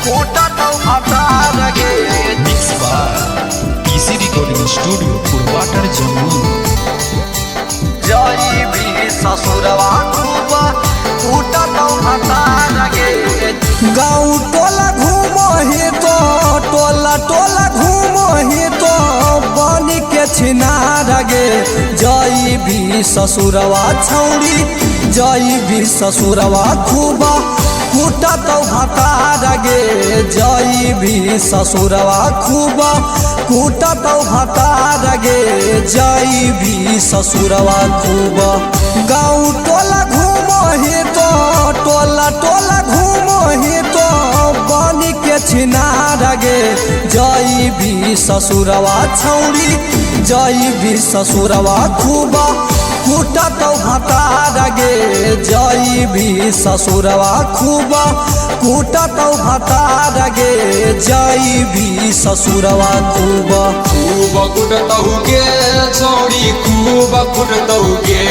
कूटा तो भतार गे। Mix by PC recording studio पूर्वाटर जमुई। जई भी ससुरवा खूब कूटा तो भतार गे। गाँव टोला घूमही तो टोला टोला घूमही तो बन के छिनार गे। जई भी ससुरवा छौड़ी जई भी ससुरवा खूब कूटा तो भतार गे। जई भी ससुरवा खूब कूटा तो भतार गे। जई भी ससुरवा खूब गाँव टोला घूमही तो टोला टोला घूमही तो बन के छिनार गे। जई भी ससुरवा छौड़ी जई भी ससुरवा खूब कूटा तो भतार गे। जई भी ससुरवा खूब कूटा तो भतार गे। जई भी ससुरवा खूब कुटतौ गे छौड़ी खूब कुटतौ गे।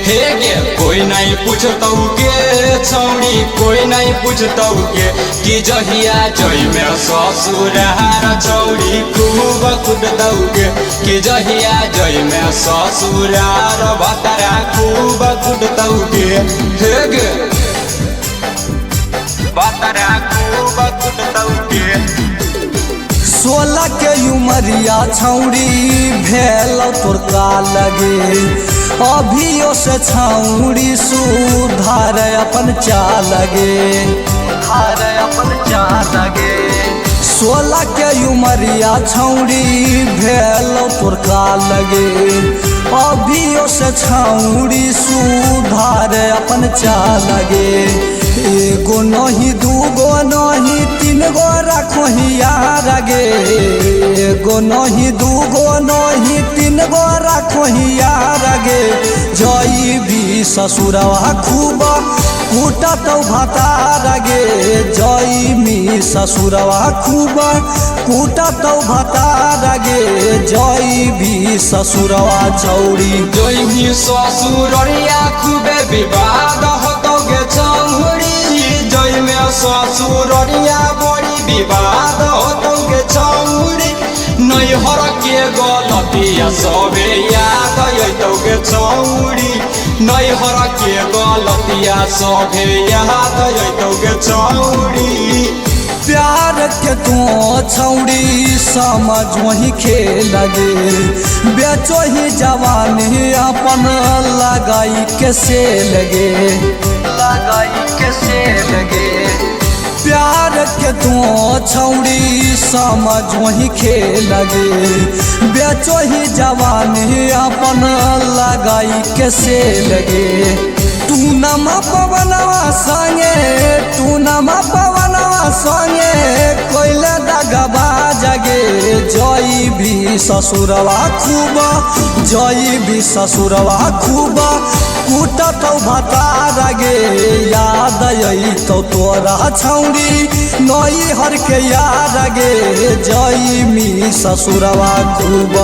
हे गे कोई नहीं पूछतौ गे छौड़ी कोई नहीं पूछतौ गे। कि जहिया जई में ससुरार छौड़ी खूब कुटतौ गे। कि जहिया जई में ससुरार भतरा खूब कुटतौ गे। हे गे भतरा खूब कुटतौ गे। 16 के उमरिया छौड़ी भेल तोर का लगे। अभियो से छौड़ी सुधार अपन चाल गे। धार अपन चाल गे। 16 के उमरिया छौड़ी भेल तोर का लगे। अभियो से छौड़ी सुधार अपन चाल गे। एगो नहीं दूगो नहीं तीन गो रखोही यार गे। एगो नहीं दूगो नहीं तीन गो रखोही यार गे। जई भी ससुरवा खूब कूटा तो भतार गे। जई मी ससुरवा खूब कूटा तो भतार गे। जई भी ससुरवा छौड़ी जई भी ससुररिया खूबे विवाद होतो गे छौड़ी। जई में ससुररिया बड़ी विवाद होतो गे छौड़ी। नैहर के गलतिया सबे याद अइतौ गे छौड़ी। नैहर के गलतिया सबे याद अइतौ गे छौड़ी। प्यार के तू छौड़ी समझ वही खेल गे। बेचो ही जवानी अपन लगाई के से लगे। लगाई के से लगे। प्यार के तू छौड़ी समझ वही खेल गे। बेचो ही जवानी अपन लगाई के से लगे। तू नमा पवनवा संगे तू नमा पवनवा संगे कोइले दगबा जगे। जई भी ससुरवा खूब जई भी ससुरवा खूब कूटा तो भतार गे। याद आई तो तोरा छौड़ी नई हर के यार गे। जई मी ससुरवा खूब।